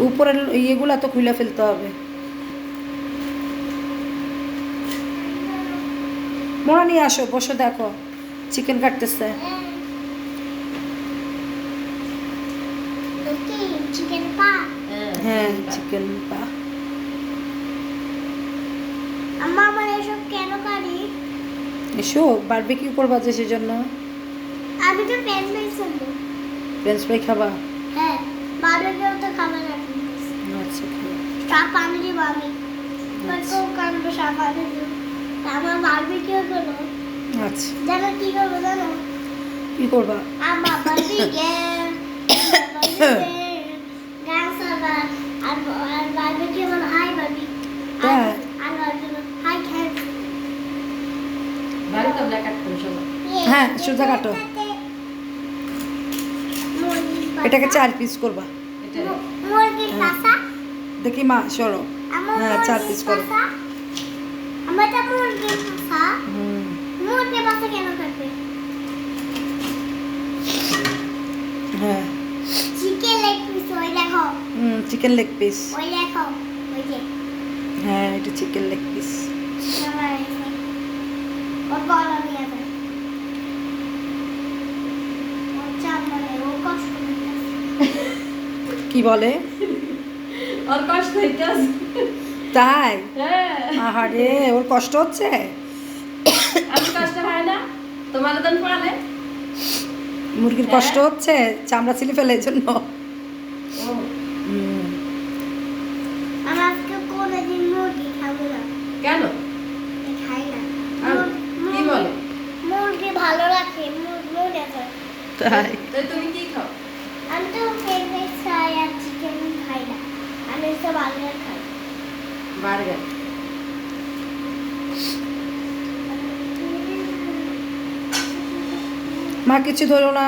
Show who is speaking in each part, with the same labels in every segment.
Speaker 1: উপরের ইয়েগুলা তো খুলে ফেলতে হবে। মোড়া নিয়ে আসো, বসে দেখো চিকেন কাটতেছে। হ্যাঁ চিকেন পা। এসো বারবিকিউ করবা যে সেজন্য।
Speaker 2: আমি তো ফ্রেঞ্চ ফ্রাই খাবো।
Speaker 1: ফ্রেঞ্চ ফ্রাই খাবা?
Speaker 2: হ্যাঁ, বারবিকিউ তো খাবার আছে।
Speaker 1: আচ্ছা
Speaker 2: স্টাফ আনি দিব আমি। তো কারণ স্টাফ আনি দিব। আমার বারবিকিউ করব।
Speaker 1: আচ্ছা
Speaker 2: জানো কি করব জানো?
Speaker 1: কি করবা?
Speaker 2: আমার বারবিকিউ গাছ আর বারবিকিউ মানে হাই বারবি।
Speaker 1: হ্যাঁ
Speaker 2: আর হাই খাই।
Speaker 3: বারো কাবলা কাটতে সব।
Speaker 1: হ্যাঁ সোজা কাটো। এটাকে 4 পিস করবা।
Speaker 3: এটা
Speaker 2: মুরগির পাছা।
Speaker 1: দেখি মা সরো। হ্যাঁ 4 পিস করো।
Speaker 2: আমার তো মুরগির পাছা।
Speaker 1: হুম
Speaker 2: মুরগির পাছা কেন কাটবে?
Speaker 1: হ্যাঁ
Speaker 2: চিকেন লেগ পিস ওই দেখো।
Speaker 1: Chicken leg piece.
Speaker 2: ওই দেখো ওই যে
Speaker 1: হ্যাঁ এটা চিকেন লেগ পিস।
Speaker 2: ওর গলা নিয়ে যায়। ওর চাপ মানে ও কষ্ট করতেছে।
Speaker 1: কি বলে?
Speaker 3: আর কষ্ট হইতাছে।
Speaker 1: তাই?
Speaker 3: হ্যাঁ,
Speaker 1: আহারে ওর কষ্ট হচ্ছে।
Speaker 3: আমি কষ্ট হয় না তোমার দান পালে।
Speaker 1: মুরগির কষ্ট হচ্ছে, চামড়া ছিলে ফেলে এই জন্য।
Speaker 3: ও
Speaker 1: হুম,
Speaker 2: আমি আজকে কোনোদিন মুরগি খাবো না।
Speaker 3: কেন?
Speaker 2: আমি খাই না।
Speaker 3: আর কি বলে?
Speaker 2: মুরগি ভালো লাগে, মুরগি আছে।
Speaker 1: তাই
Speaker 3: তো তুমি কি খাও?
Speaker 2: আমি তো ফ্রেঞ্চ ফ্রাইস খাই আর চিকেন খাই না। আমি তো বার্গার খাই।
Speaker 3: বার্গার।
Speaker 1: মা কিছু ধরো না।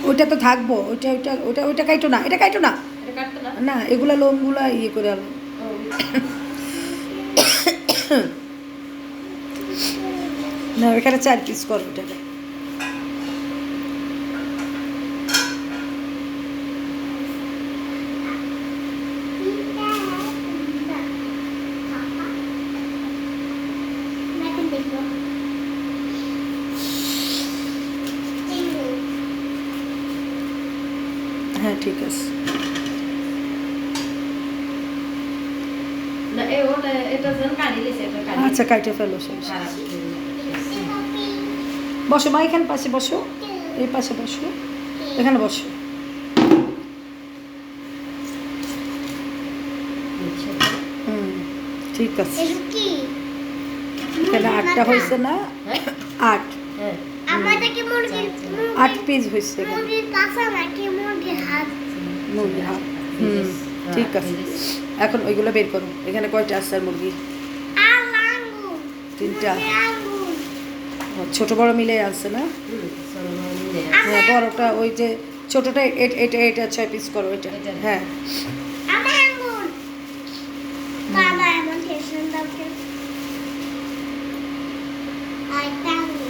Speaker 1: ওইটা তো থাকবো, ওইটা ওইটা ওইটা ওইটা কাইটো না, এটা কাইটো না।
Speaker 3: এটা কাটতে না?
Speaker 1: না এগুলা লোমগুলা ইয়ে করে আলো।
Speaker 3: ও
Speaker 1: না এখানে 4 পিস করো ওটাকে। হ্যাঁ ঠিক আছে।
Speaker 3: না এ ওটা এটা যেন কাটি দিছে এটা কাটি।
Speaker 1: আচ্ছা কাইটে ফেলো সব।
Speaker 3: খারাপ।
Speaker 1: বসো মা, এখানে পাশে বসো, এই পাশে বসো, এখানে বসো। হুম ঠিক আছে। এখানে 8টা হয়েছে না?
Speaker 3: হ্যাঁ
Speaker 1: 8
Speaker 3: হ্যাঁ
Speaker 2: আমাদের কি মুরগির
Speaker 1: 8 পিস হয়েছে এখানে।
Speaker 2: মুরগির পাছা নাকি মুরগির হাত?
Speaker 1: মুরগি হাত। ঠিক আছে। এখন ওইগুলো বের করো। এখানে কয়টা আছে আর মুরগি?
Speaker 2: আর আঙ্গুর।
Speaker 1: 3টা।
Speaker 2: মুরগির আঙ্গুর।
Speaker 1: ছোট বড় মিলে আছে না? হ্যাঁ বড়টা ওই যে ছোটটা এটা এটা 6 পিস করো এটা।
Speaker 3: এটা।
Speaker 1: হ্যাঁ
Speaker 2: আমার আঙ্গুর। বাবা এমন টেনশন দাওকে। আরেকটা আঙ্গুর।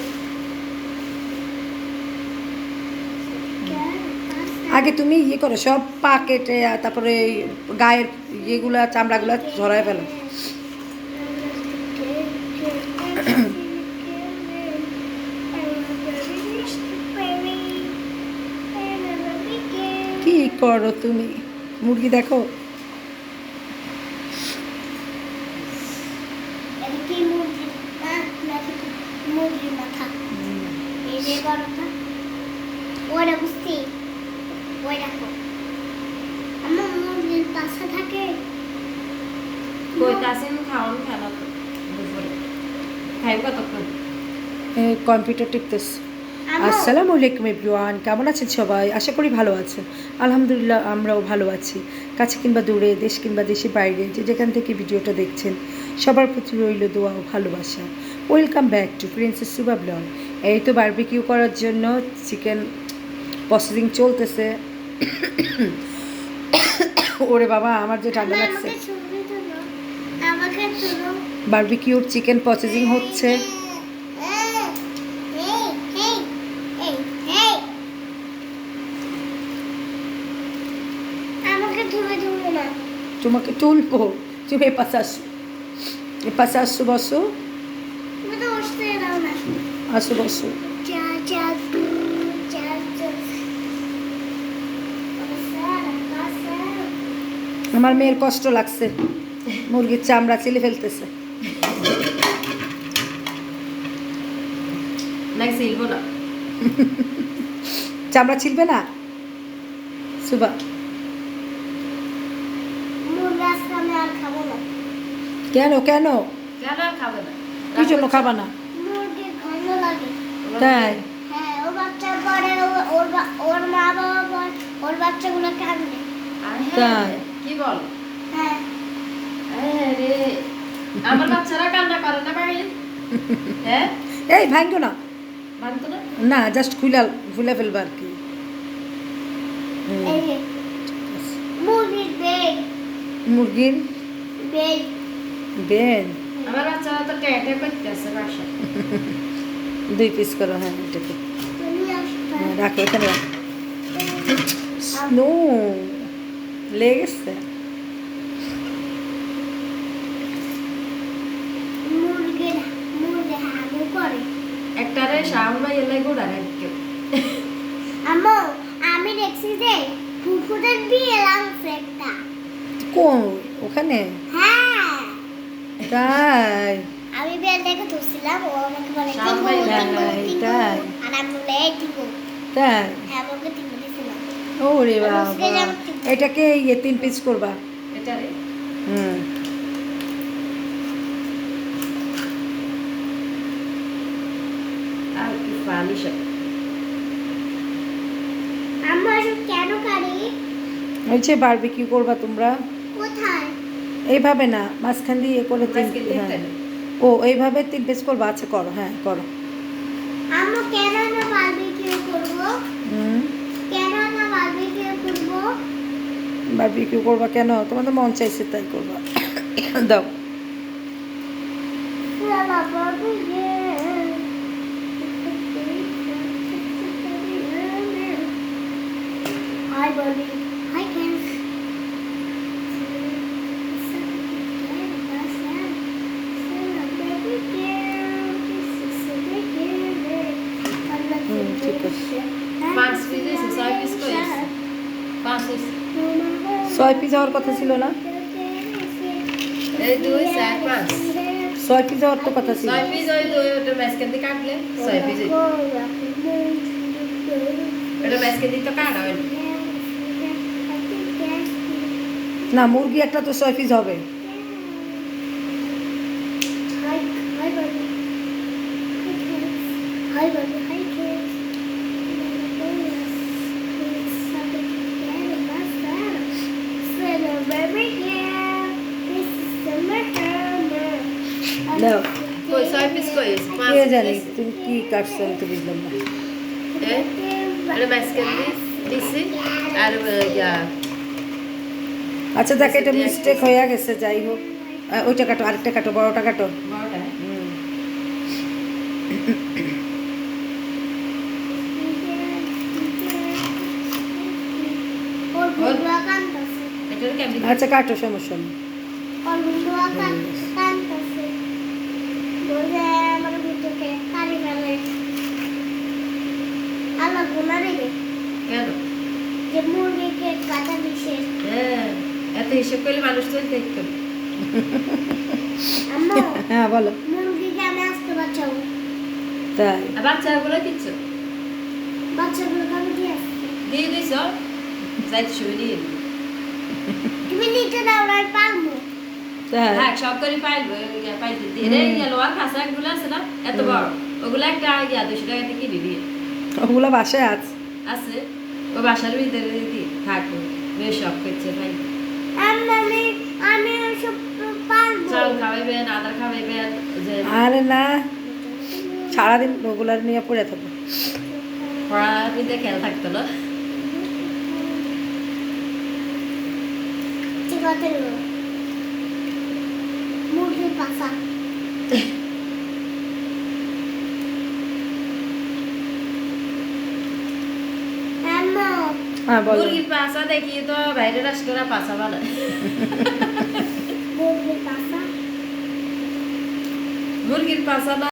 Speaker 1: আগে তুমি ইয়ে করো সব পা কেটে তারপরে এই গায়ের ইয়েগুলা চামড়াগুলা ঝরায় ফেলো। কি করো তুমি? মুরগি দেখো।
Speaker 2: মুরগির মাথা এই যে বড়টা ওটা বুঝছি ওই দেখো আমার মুরগির পাশে থাকে
Speaker 3: কই কাসিম খাওন খানা তো দুপুরে খাইব কতক্ষণ?
Speaker 1: কম্পিউটার টিপতেছে।
Speaker 2: আম্মু,
Speaker 1: আসসালামু আলাইকুম এভরিওয়ান, কেমন আছেন সবাই? আশা করি ভালো আছেন। আলহামদুলিল্লাহ আমরাও ভালো আছি। কাছে কিংবা দূরে, দেশ কিংবা দেশের বাইরে, যে যেখান থেকে ভিডিওটা দেখছেন সবার প্রতি রইল দোয়া ও ভালোবাসা। Welcome back to princess Suba blog. এই তো বারবিকিউ করার জন্য চিকেন প্রসেসিং চলতেছে। ওরে বাবা আমার যে ঠান্ডা লাগছে।
Speaker 2: আমাকে ছবি তুলো, আমাকে তুলো।
Speaker 1: বারবিকিউর চিকেন প্রসেসিং হচ্ছে।
Speaker 2: আমাকে তুলে তুলো না।
Speaker 1: তোমাকে তুলবো, তুমি এ পাশে আসো বসো,
Speaker 2: তুমি তো বসতে দাও না।
Speaker 1: আসো বসো।
Speaker 2: চা চা চা চা।
Speaker 1: আমার মেয়ের কষ্ট লাগছে, মুরগির চামড়া ছিলে ফেলতেছে।
Speaker 3: নাকি সিলবো না।
Speaker 1: চামড়া ছিলবে না সুবা?
Speaker 2: মুরগি আজকে আমি আর খাবো না।
Speaker 1: কেন কেন
Speaker 3: কেন আর খাবে না?
Speaker 1: কি জন্য খাবা না?
Speaker 2: মুরগি ভালো লাগে।
Speaker 1: তাই?
Speaker 2: হ্যাঁ, ও বাচ্চা পরে ওর মা বাবা পরে ওর বাচ্চাগুলো কাঁদবে।
Speaker 3: আরে
Speaker 1: তাই?
Speaker 3: কি বল?
Speaker 2: হ্যাঁ,
Speaker 3: আরে আমার বাচ্চারা কান্না করে না বাড়ি? হ্যাঁ,
Speaker 1: এই ভাঙ্গো না,
Speaker 3: মানতো না?
Speaker 1: না জাস্ট খুলে ফেলবা আর কি।
Speaker 2: এই যে মুরগির বেড
Speaker 1: মুরগির
Speaker 2: বেড।
Speaker 1: বেন
Speaker 3: আমার বাচ্চারা তো ট্যাটে করতেছে বাসা।
Speaker 1: 2 পিস করো, হ্যাঁ এটাকে
Speaker 2: তুমি আসবে।
Speaker 1: হ্যাঁ, রাখো এখানে রাখো। নো লেগেছে।
Speaker 2: মুরগি হাগু করে।
Speaker 3: একটারে শাওন ভাই এলে গোড়া রাখকে।
Speaker 2: আম্মু, আমি দেখছি যে ফুফুদের বিয়ে লাগছে একটা।
Speaker 1: কোন ওখানে?
Speaker 2: হ্যাঁ,
Speaker 1: তাই?
Speaker 2: আমি বিয়ে দেখে ধরছিলাম, ও আমাকে বলে
Speaker 3: শাওন
Speaker 2: টিঙ্গু
Speaker 3: ভাই
Speaker 2: টিঙ্গু
Speaker 1: তাই,
Speaker 2: টিঙ্গু,
Speaker 1: তাই।
Speaker 2: আর আমি বলে এই টিঙ্গু।
Speaker 1: তাই?
Speaker 2: হ্যাঁ, আমাকে টিঙ্গু দিছিলাম।
Speaker 1: ওরে
Speaker 2: আর
Speaker 1: বাবা,
Speaker 2: উসকে যেমন ঠিক-
Speaker 1: এটাকে 3 পিস করবা।
Speaker 3: এটারে
Speaker 1: হুম
Speaker 3: আর কি পানি সব।
Speaker 2: আম্মু এসব কেন কারি?
Speaker 1: ওই যে বারবিকিউ করবা তোমরা,
Speaker 2: কোথায়?
Speaker 1: এইভাবে না মাঝখান দিয়ে এ করে তিন,
Speaker 3: আজকে দেখতে
Speaker 1: হ্যাঁ।
Speaker 3: না।
Speaker 1: ও এইভাবে 3 পিস করবা। আচ্ছা করো, হ্যাঁ করো।
Speaker 2: আম্মু কেন না বারবিকিউ করব?
Speaker 1: হুম
Speaker 2: কেন না বারবিকিউ করব?
Speaker 1: বারবিকিউ করবা কেন? তোমাদের মন চাইছে তাই করবা। দাও।
Speaker 2: লালা barbecue. Hi Barbie. Hi Ken.
Speaker 1: ঠিক আছে।
Speaker 3: 5 পিস হয়েছে, 6 পিস করেছে। 5 হয়েছে।
Speaker 1: 6 পিস হওয়ার কথা ছিল না?
Speaker 3: এই 2 4 5
Speaker 1: 6 পিস হওয়ার তো কথা ছিল।
Speaker 3: 6 পিস ওই 2 ওটা মাঝখান দিয়ে কাটলে 6 পিস হয়েছে। ওটা মাঝখান দিয়ে তো কাটা হয়নি।
Speaker 1: না মুরগি একটা তো 6 পিস হবে।
Speaker 2: Hi Barbie, hi kids. Baby here. This is summer hammer.
Speaker 1: দাও।
Speaker 3: কই 6 পিস করেছে? 5
Speaker 1: কে জানি তুমি কি কাটছো আমি তো বুঝলাম না।
Speaker 3: ওটা মাঝখান দিয়ে দিছি আর ইয়া
Speaker 1: আচ্ছা দেখ এটা মিস্টেক হয়ে গেছে, যাই হোক। ওইটা কাটো, আরেকটা কাটো, বড়টা কাটো।
Speaker 3: বড়টা।
Speaker 1: হুম।
Speaker 2: ওর বন্ধুরা কাঁদতেছে।
Speaker 3: এটার কেমন?
Speaker 1: আচ্ছা কাটো, সমস্যা নেই।
Speaker 2: ওর বন্ধুরা কাঁদতেছে। বলছে আমার ভিতরে কালি ফেলে। আল্লাহ গুণা নেবে
Speaker 3: কেন?
Speaker 2: যে মুরগিকে কাটা দিছে।
Speaker 3: হ্যাঁ, এত হিসাব করলে মানুষ তো দেখতো।
Speaker 2: আম্মু,
Speaker 1: হ্যাঁ বলো।
Speaker 2: মুরগিকে আমি আজকে বাঁচাবো।
Speaker 1: তাই?
Speaker 3: আর বাচ্চাগুলো কিচ্ছু
Speaker 2: বাচ্চাগুলোকে আমি দিয়ে আসছি।
Speaker 3: দিয়ে দিছ, যাইতে শুয়ে দিয়ে দিবি।
Speaker 2: তুমি নিতে দাও না, আমি পারবো।
Speaker 1: তাই?
Speaker 3: হ্যাঁ, সব করে পাইলবো, পাইতে দিয়ে রে গেল। আর খাঁচাগুলো আছে না এত বড়, ওগুলো একটা 200 টাকা দিয়ে কিনে দিয়ে
Speaker 1: ওগুলো বাসায় আছে।
Speaker 3: আছে। ও বাসার ভিতরে দিয়ে থাকবো, বেশ শখ করছে ভাই।
Speaker 2: আমি ওসব পারবো।
Speaker 3: চাল খাওয়াইবেন, আদা খাওয়াইবেন, যে
Speaker 1: আরে না, সারাদিন ওগুলার নিয়ে পড়ে থাকবো।
Speaker 3: পড়ার স্বামীদের খেয়াল থাকতো না।
Speaker 2: চিকটের মুরগির পাশা আম্মা
Speaker 1: হ্যাঁ বলো।
Speaker 3: মুরগির পাছা দেখি তো বাইরে রাষ্ট্ররা পাছা বানায়।
Speaker 2: মুরগির পাশা
Speaker 3: মুরগির পাছা না